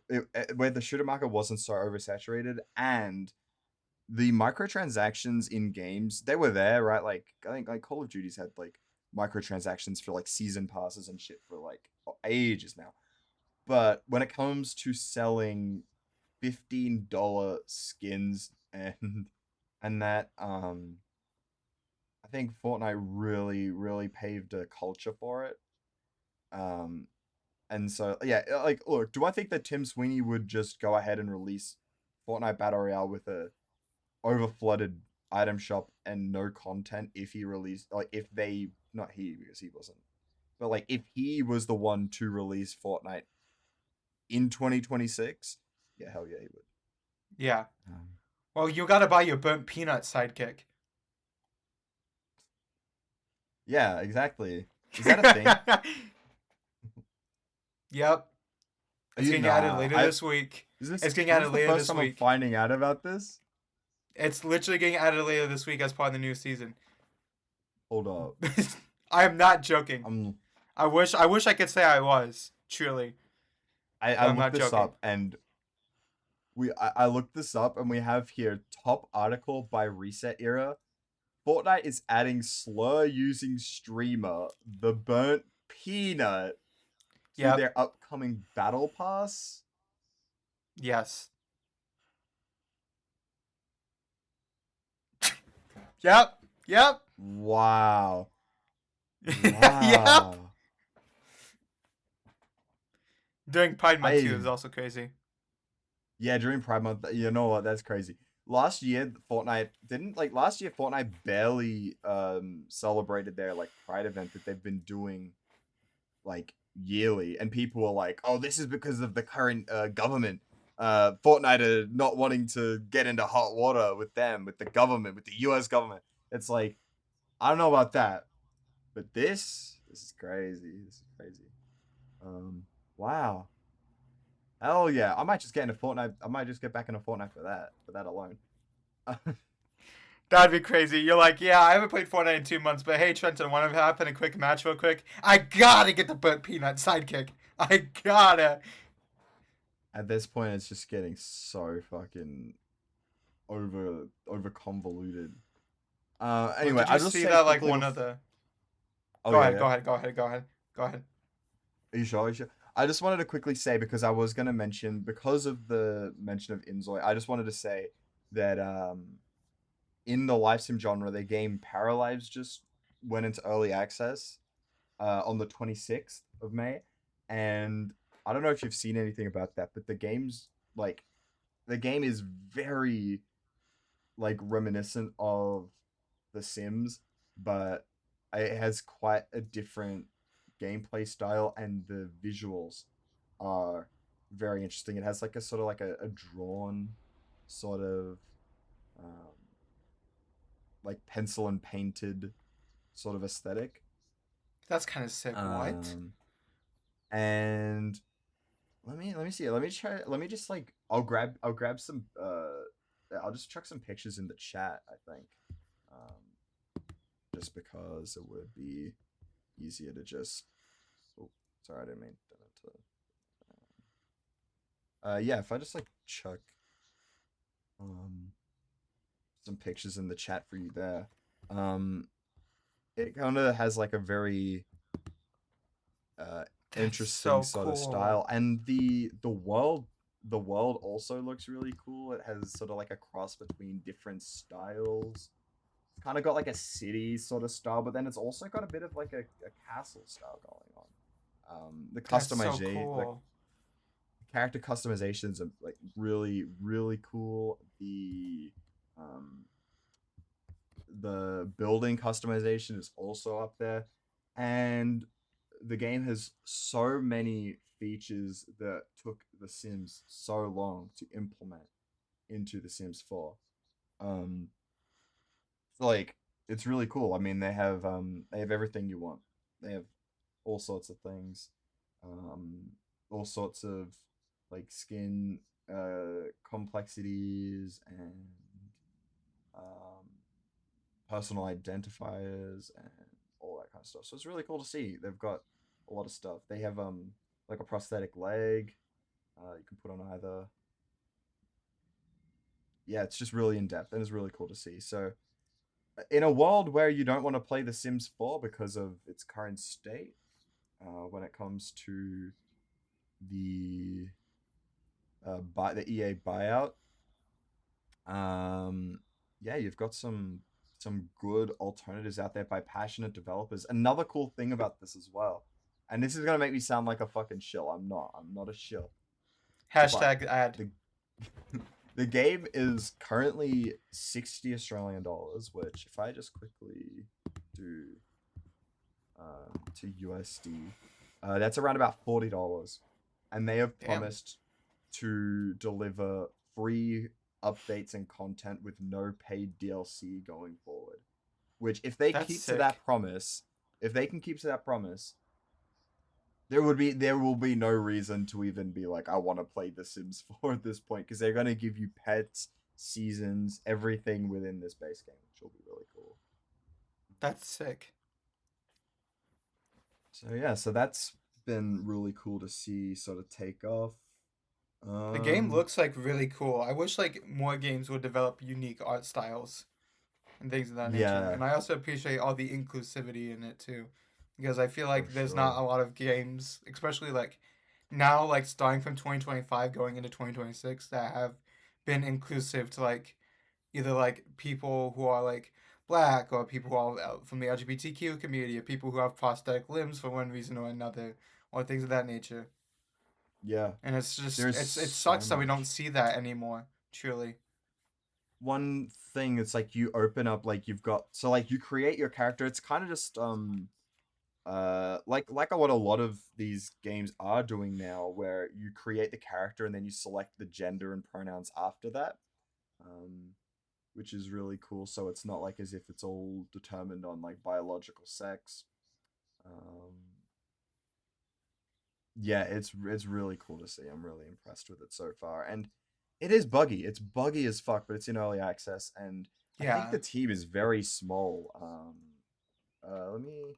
where the shooter market wasn't so oversaturated and the microtransactions in games they were there, right? Like I think like Call of Duty's had like microtransactions for like season passes and shit for like ages now. But when it comes to selling $15 skins and that I think Fortnite really paved a culture for it. Um and so yeah, like look, do I think that Tim Sweeney would just go ahead and release Fortnite Battle Royale with a overflooded item shop and no content if he released like if they not he because he wasn't, but like if he was the one to release Fortnite in 2026? Yeah, hell yeah, he would. yeah. Um, Well, you gotta buy your burnt peanut sidekick. yeah, exactly. Is that a thing? Yep, Are it's you getting added nah? later I this week. is this It's getting is this added the later first this time I'm week. finding out about this? It's literally getting added later this week as part of the new season. Hold up. I am not joking. I'm I wish I could say I was truly. I I'm looked not this joking. up and I looked this up and we have here top article by Reset Era. Fortnite is adding slur using streamer, the burnt peanut, to Yep. their upcoming battle pass. Yes. Yep. Yep. Wow. Yep. Wow. During Pride Month too I is also crazy. Yeah, during Pride Month, you know what? That's crazy. Last year, Fortnite barely celebrated their like Pride event that they've been doing like yearly, and people were like, "Oh, this is because of the current government. Fortnite are not wanting to get into hot water with them, with the government, with the U.S. government." It's like, I don't know about that, but this is crazy. This is crazy. Wow. Hell yeah! I might just get into Fortnite. I might just get back into Fortnite for that alone. That'd be crazy. You're like, yeah, I haven't played Fortnite in 2 months, but hey, Trenton, want to happen a quick match real quick? I gotta get the burnt peanut sidekick. I gotta. At this point, it's just getting so fucking over convoluted. Well, Anyway, did you I'll just see say that? Like quickly. one of the. Oh Go yeah, ahead. yeah. Go ahead. Go ahead. Go ahead. Go ahead. Are you sure? Are you sure? I just wanted to quickly say because I was gonna mention because of the mention of Inzoi, I just wanted to say that in the live sim genre, the game Paralives just went into early access on the 26th of May, and I don't know if you've seen anything about that, but like the game is very like reminiscent of The Sims, but it has quite a different gameplay style, and the visuals are very interesting. It has like a sort of like a drawn sort of um, like pencil and painted sort of aesthetic. That's kind of sick. What? Um, and let me see. Let me try. Let me just like I'll grab some. I'll just chuck some pictures in the chat. I think. Just because it would be easier to just. Oh, sorry, I didn't mean to. Yeah, if I just like chuck um some pictures in the chat for you there, um, it kind of has like a very uh That's interesting so sort of cool. style, and the world also looks really cool. It has sort of like a cross between different styles. It's kind of got like a city sort of style, but then it's also got a bit of like a castle style going on. That's so cool. Character customizations are like really cool. Um the building customization is also up there, and the game has so many features that took The Sims so long to implement into The Sims 4. Um, like it's really cool. I mean, they have everything you want. They have all sorts of things, um, all sorts of like skin complexities and um, personal identifiers and all that kind of stuff. So it's really cool to see. They've got a lot of stuff. They have like a prosthetic leg you can put on either. Yeah, it's just really in depth and it's really cool to see. So in a world where you don't want to play The Sims 4 because of its current state, when it comes to the the EA buyout, um, yeah, you've got some good alternatives out there by passionate developers. Another cool thing about this as well, and this is gonna make me sound like a fucking shill. I'm not. I'm not a shill. But Hashtag ad. the the game is currently 60 Australian dollars, which if I just quickly do to USD, that's around about $40, and they have Damn. promised to deliver free updates and content with no paid DLC going forward. Which, if they That's keep to that sick. promise, if they can keep to that promise, there will be no reason to even be like, I want to play The Sims 4 at this point, because they're gonna give you pets, seasons, everything within this base game, which will be really cool. That's sick. So yeah, so been really cool to see sort of take off. The game Um, looks like really cool. I wish like more games would develop unique art styles and things of that nature. yeah, And I also appreciate all the inclusivity in it too, because I feel for like there's not sure. a lot of games, especially like now, like starting from 2025 going into 2026, that have been inclusive to like either like people who are like black or people who are from the LGBTQ community or people who have prosthetic limbs for one reason or another or things of that nature. Yeah, And it's just there's it so sucks that we don't much. see that anymore. Truly. One thing, it's like you open up, like you've got, so like you create your character. It's kind of just like what a lot of these games are doing now, where you create the character and then you select the gender and pronouns after that, um which is really cool. So it's not like as if it's all determined on like biological sex. um yeah, it's really cool to see. I'm really impressed with it so far, and it is buggy. It's buggy as fuck, but it's in early access, and I think Yeah. the team is very small. Let me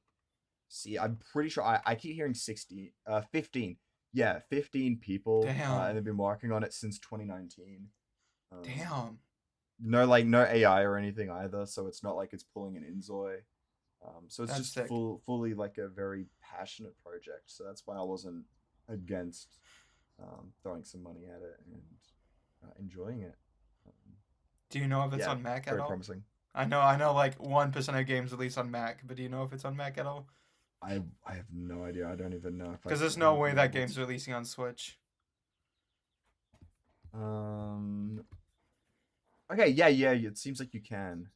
see. I'm pretty sure I keep hearing 60, 15. Yeah, 15 people, and Damn. they've been working on it since 2019. Damn. No AI or anything either, so it's not like it's pulling an Inzoi. So it's That's just sick. fully like a very passionate project. So that's why I wasn't against throwing some money at it and enjoying it. Um, Do you know if it's yeah, on Mac at very all? promising. I know like 1% of games release on Mac, but do you know if it's on Mac at all? I have no idea. I don't even know if Because there's I no would way be that able game's to. releasing on Switch. Um. Okay. Yeah. It seems like you can.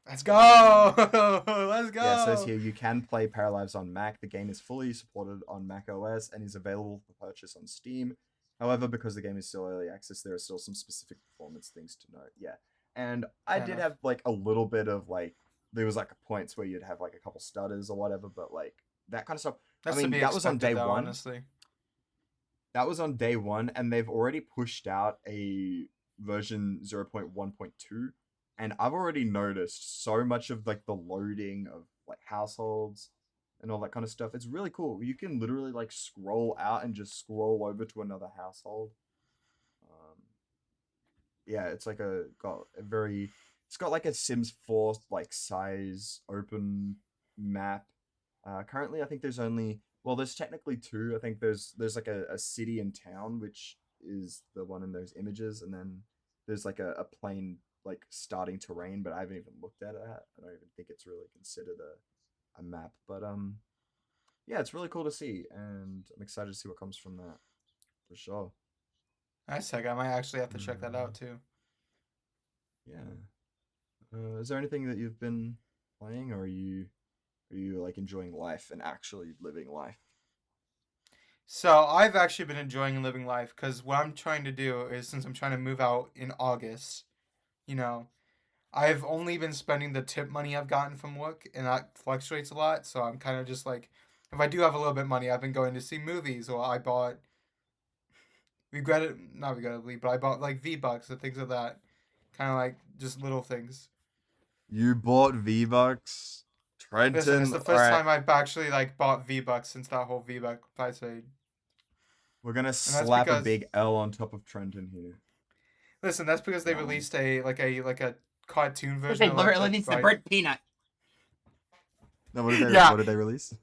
Let's Um. go! Let's Yeah, it says go! here you can play Paralives on Mac. The game is fully supported on Mac OS and is available for purchase on Steam. However, because the game is still early access, there are still some specific performance things to note. Yeah. And I Fair did enough. have like a little bit of like, there was like points where you'd have like a couple stutters or whatever, but like that kind of stuff. I That's to mean, be that was on expected day though, one. honestly. That was on day one, and they've already pushed out a version 0.1.2. And I've already noticed so much of like the loading of like households and all that kind of stuff. It's really cool. You can literally like scroll out and just scroll over to another household. Um, yeah, it's like it's got like a Sims 4 like size open map. Currently I think there's only, well, there's technically two. I think there's like a city and town, which is the one in those images, and then there's like a plain like starting terrain, but I haven't even looked at it. I don't even think it's really considered a map. But yeah, it's really cool to see, and I'm excited to see what comes from that for sure. That's sick. I might actually have to check that out Um, too. yeah. Is there anything that you've been playing, or are you like enjoying life and actually living life? So I've actually been enjoying living life because what I'm trying to do is since I'm trying to move out in August, you know, I've only been spending the tip money I've gotten from work, and that fluctuates a lot. So I'm kind of just like, if I do have a little bit of money, I've been going to see movies, or I bought, not regrettably, but I bought like V-Bucks and things of that. Kind of like just little things. You bought V-Bucks, Listen, it's Trenton. the All first right, time I've actually like bought V-Bucks since that whole V-Buck price fade. we're gonna And that's slap a because, big L on top of Trenton here. listen, that's because they Go on. released a cartoon Because version they of like the literally needs the right. bird peanut. No, Yeah, what did they release?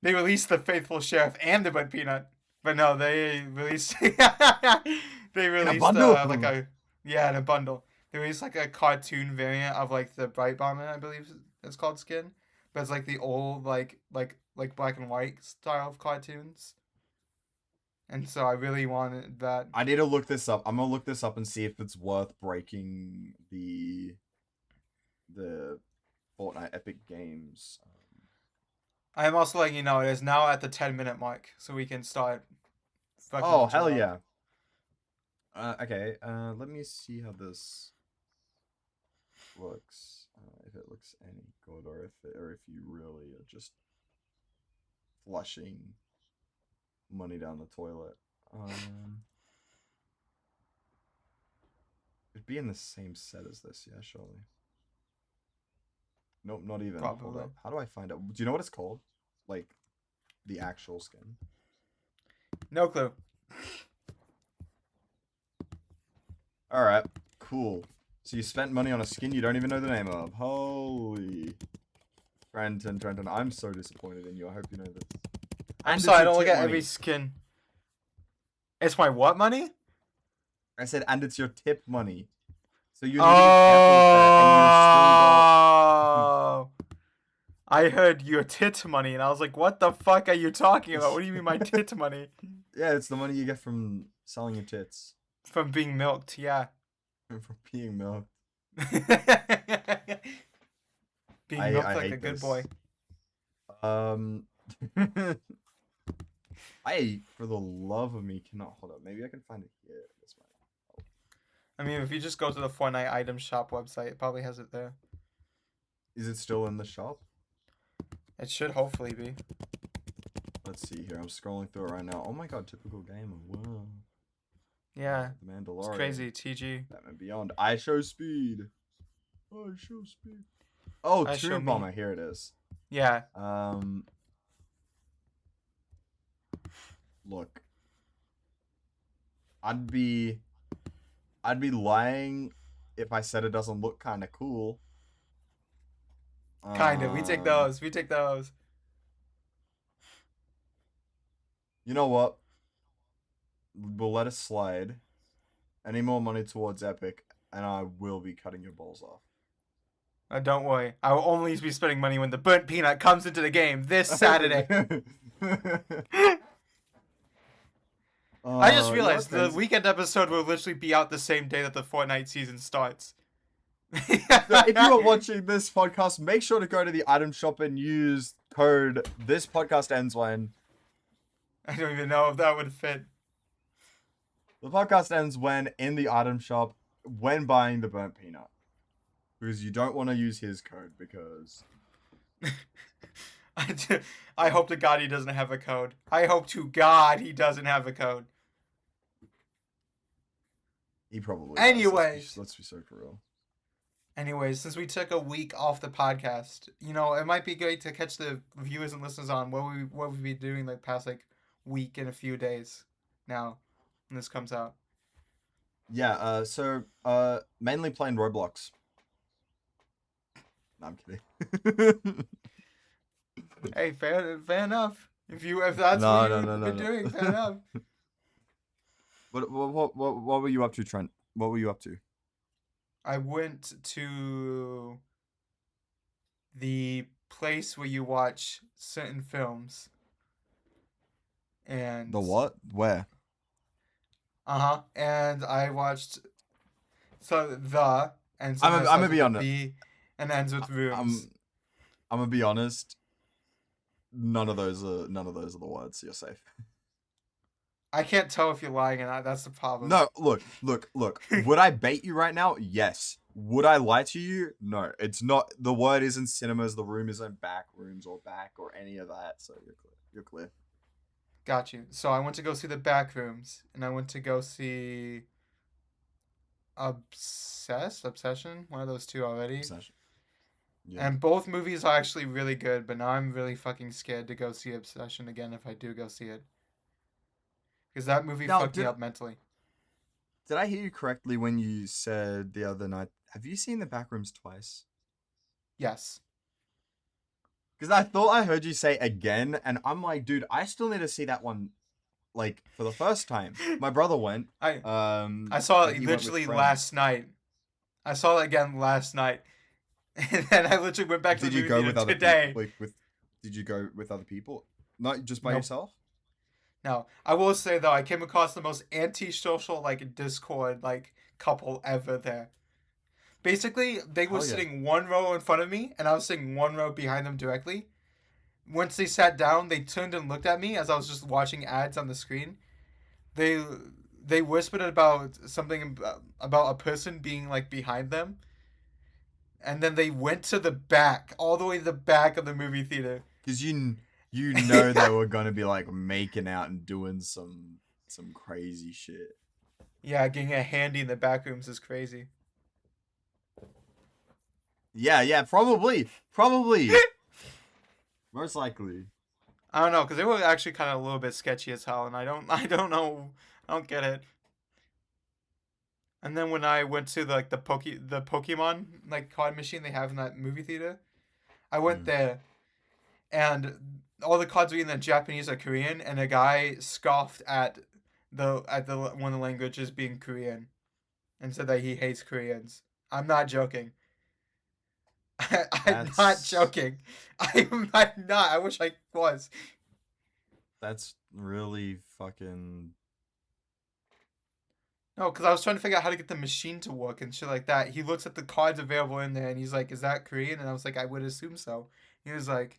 they released the Faithful Sheriff and the Bud Peanut, but no, they released they In a released bundle. like a yeah in a bundle. They released like a cartoon variant of like the Bright Bomber, I believe it's called skin, but it's like the old like black and white style of cartoons, and so I really wanted that. I need to look this up. I'm gonna look this up and see if it's worth breaking the Fortnite Epic Games. I am also letting you know it is now at the 10-minute mark, so we can start fucking Oh each hell other up. yeah. Okay. Let me see how this looks. If it looks any good, or if you really are just flushing money down the toilet. It'd be in the same set as this, yeah, surely. Nope, not even. Hold Probably. up. How do I find out? Do you know what it's called? Like, the actual skin? No clue. All right, cool. So you spent money on a skin you don't even know the name of. Holy. Trenton, I'm so disappointed in you. I hope you know this. I'm And sorry, I it's your don't look tip at every money. skin. It's my what money? I said, and it's your tip money. So you need to be careful with that, and you still got. Oh. I heard your tit money, and I was like, what the fuck are you talking about? What do you mean my tit money? Yeah, it's the money you get from selling your tits. From being milked, yeah. From peeing milk. Being milked I like a hate good this. boy. I, for the love of me, cannot hold up. Maybe I can find it here. This might help. I mean, if you just go to the Fortnite item shop website, it probably has it there. Is it still in the shop? It should hopefully be. Let's see here. I'm scrolling through it right now. Oh my god, typical gamer. Wow. Yeah, The Mandalorian. it's crazy. TG. Batman Beyond. I show speed. I show speed. Oh, I show Tomb me. Bomber. Here it is. Yeah. Look. I'd be lying if I said it doesn't look kind of cool. Kind of. We take those. We take those. You know what? We'll let it slide. Any more money towards Epic, and I will be cutting your balls off. Don't worry. I will only be spending money when the burnt peanut comes into the game this Saturday. I just realized the weekend episode will literally be out the same day that the Fortnite season starts. If you are watching this podcast, make sure to go to the item shop and use code "This Podcast Ends When." I don't even know if that would fit. The podcast ends when in the item shop when buying the burnt peanut, because you don't want to use his code because. I hope to God he doesn't have a code. I hope to God he doesn't have a code. He probably. Anyways. Let's be so for real. Anyways, since we took a week off the podcast, it might be great to catch the viewers and listeners on what we've been doing the past week and a few days now when this comes out. Yeah, so mainly playing Roblox. No, I'm kidding. Hey, fair enough. If that's what you've been doing, fair enough. What were you up to, Trent? What were you up to? I went to the place where you watch certain films. And The what? Where? And I watched and I'm sometimes gonna be honest. B and ends with rooms. I'm gonna be honest. None of those are the words. You're safe. I can't tell if you're lying or not. That's the problem. No, look. Would I bait you right now? Yes. Would I lie to you? No. It's not. The word isn't cinemas. The room isn't back rooms or back or any of that. So you're clear. You're clear. Got you. So I went to go see the back rooms, and I went to go see Obsession, one of those two already. Obsession. Yeah. And both movies are actually really good, but now I'm really fucking scared to go see Obsession again if I do go see it. Because that movie fucked me up mentally. Did I hear you correctly when you said the other night, have you seen the Backrooms twice? Yes. Because I thought I heard you say again, and I'm like, dude, I still need to see that one, for the first time. My brother went. I saw it he went with literally friends. last night. I saw it again last night. And then I literally went back to the movie theater today. Did you go with other people? Not just by yourself? No. I will say, though, I came across the most antisocial, Discord, couple ever there. Basically, they were sitting one row in front of me, and I was sitting one row behind them directly. Once they sat down, they turned and looked at me as I was just watching ads on the screen. They whispered about something about a person being, behind them. And then they went to the back, all the way to the back of the movie theater. Because you know they were gonna be making out and doing some crazy shit. Yeah, getting a handy in the back rooms is crazy. Yeah, probably. Most likely. I don't know, because they were actually kind of a little bit sketchy as hell, and I don't know, I don't get it. And then when I went to the Pokemon like card machine they have in that movie theater, I went Mm. there, and all the cards were either Japanese or Korean, and a guy scoffed at the one of the languages being Korean, and said that he hates Koreans. I'm not joking. I'm not That's joking. I'm not. I wish I was. that's really fucking. No, because I was trying to figure out how to get the machine to work and shit like that. He looks at the cards available in there and he's like, "Is that Korean?" And I was like, "I would assume so." He's like,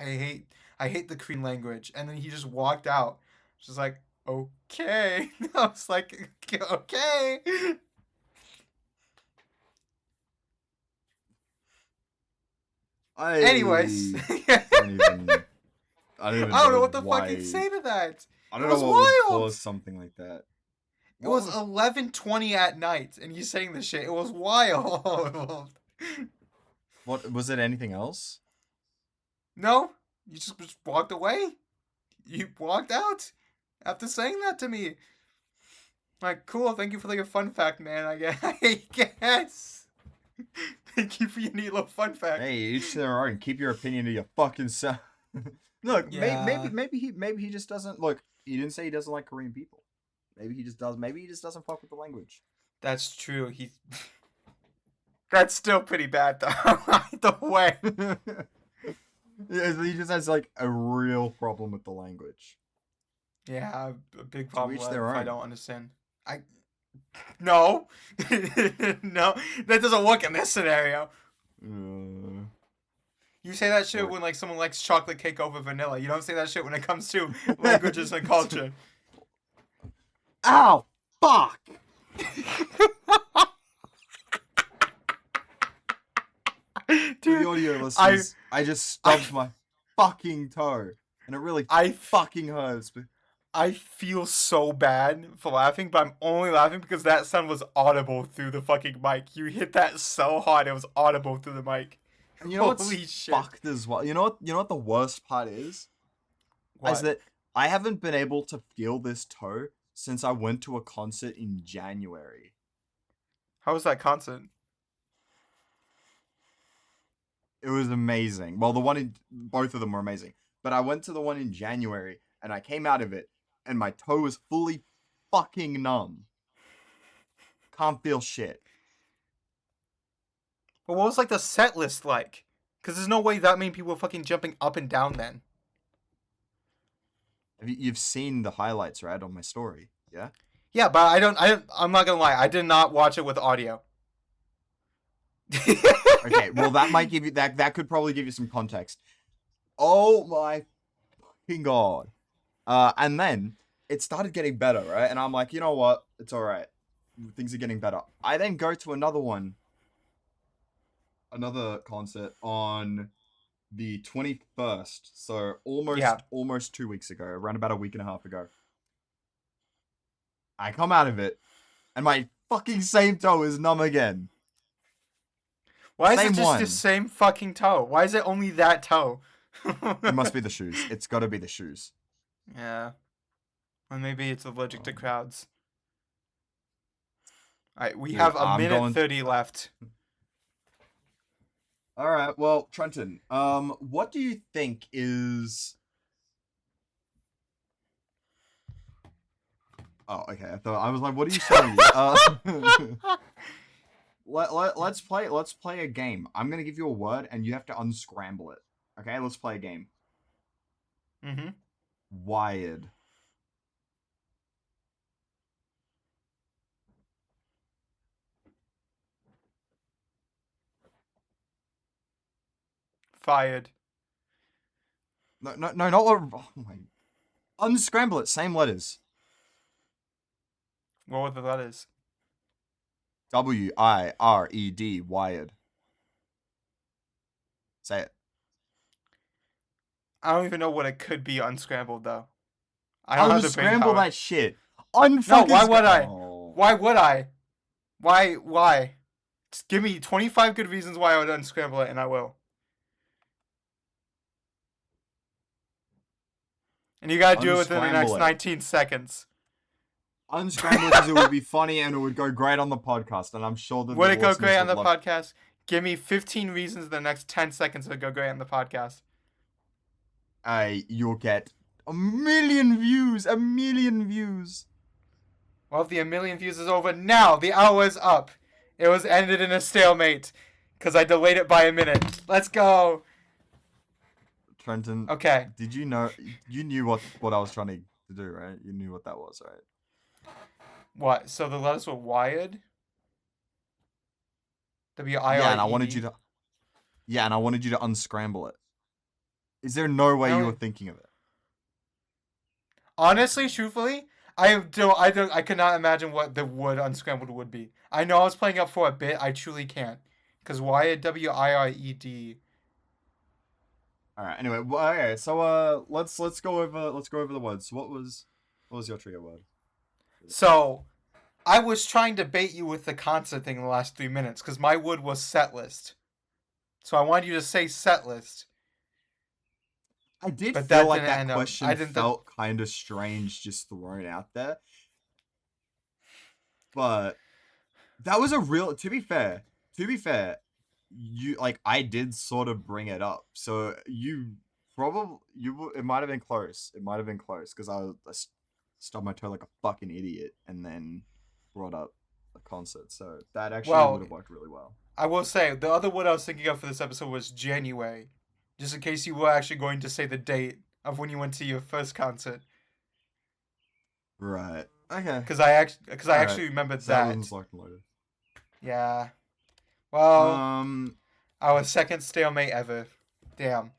I hate the Korean language." And then he just walked out. Just like, okay. I was like, okay. Anyways, I don't even. I don't even I don't know know what the fucking why. say to that. I It don't know was what would wild. cause something like that. It was What? 11:20 at night, and you saying this shit. It was wild. What was it? Anything else? No, you just walked away. You walked out after saying that to me. Like, cool. Thank you for your fun fact, man. I guess. I guess. Thank you for your neat little fun fact. Hey, each their own. Keep your opinion to your fucking self. Look, Yeah. maybe he just doesn't look. He didn't say he doesn't like Korean people. Maybe he just does. Maybe he just doesn't fuck with the language. That's true. He. That's still pretty bad, though. Either way. Yeah, he just has like a real problem with the language. Yeah, a big To problem each with it their if I own. don't understand. I. No. No. That doesn't work in this scenario. You say that shit Look. when like someone likes chocolate cake over vanilla. You don't say that shit when it comes to languages and culture. Ow! Fuck! To the Dude, audio listeners, I just stubbed my fucking toe, and it really I fucking hurts. I feel so bad for laughing, but I'm only laughing because that sound was audible through the fucking mic. You hit that so hard it was audible through the mic. And you know what's Holy shit. fucked as well? You know what the worst part is? What? Is that I haven't been able to feel this toe since I went to a concert in January. How was that concert? It was amazing. Well, both of them were amazing. But I went to the one in January and I came out of it and my toe was fully fucking numb. Can't feel shit. But what was like the set list like? Because there's no way that many people were fucking jumping up and down then. You've seen the highlights, right, on my story, yeah? Yeah, but I'm not gonna lie, I did not watch it with audio. Okay, well that might give you that could probably give you some context. Oh my fucking god. And then it started getting better, right? And I'm like, you know what? It's alright. Things are getting better. I then go to another concert on the 21st. So almost 2 weeks ago, around about a week and a half ago. I come out of it, and my fucking same toe is numb again. Why is Same it just one. the same fucking toe? Why is it only that toe? It must be the shoes. It's got to be the shoes. Yeah. Or maybe it's allergic to crowds. Alright, we Dude, have a I'm minute going- 30 left. All right. Well, Trenton, what do you think is? Oh, okay. I was like, what are you showing me? Let's play a game. I'm gonna give you a word, and you have to unscramble it. Okay, let's play a game. Mm-hmm. Wired. Fired. No, not what. Oh my. Unscramble it. Same letters. What were the letters? WIRED. Wired. Say it. I don't even know what it could be unscrambled though. I don't have the brain Unscramble power. that shit. No, why would I? Oh. Why would I? Why? Just give me 25 good reasons why I would unscramble it, and I will. And you gotta do it within the next Unscramble it. 19 seconds. Unscramble because it would be funny and it would go great on the podcast, and I'm sure that Would the it go listeners great on would the love- podcast? Give me 15 reasons in the next 10 seconds it would go great on the podcast. You'll get 1,000,000 views. 1,000,000 views. Well, if the 1,000,000 views is over now, the hour is up. It was ended in a stalemate because I delayed it by a minute. Let's go. Trenton, Okay. did you know? You knew what I was trying to do, right? You knew what that was, right? What? So the letters were wired? W-I-R-E-D? Yeah, and I wanted you to. Yeah, and I wanted you to unscramble it. Is there no way you No. were thinking of it? Honestly, truthfully, I could not imagine what the word unscrambled would be. I know I was playing up for a bit. I truly can't. Because wired, W-I-R-E-D. All right. Anyway, well, okay. So let's go over the words. What was your trigger word? So, I was trying to bait you with the concert thing in the last 3 minutes because my word was set list. So I wanted you to say set list. I did But feel that like didn't that end up- question I didn't felt kind of strange just thrown out there. But that was a real. To be fair, you I did sort of bring it up. So it might have been close. It might have been close because I stubbed my toe like a fucking idiot and then brought up a concert. So that actually Well, would have worked really well. I will say, the other word I was thinking of for this episode was January. Just in case you were actually going to say the date of when you went to your first concert. Right. Okay. Because I Alright. actually remembered So that that. wasn't locked and loaded. Yeah. Well, Um. our second stalemate ever. Damn.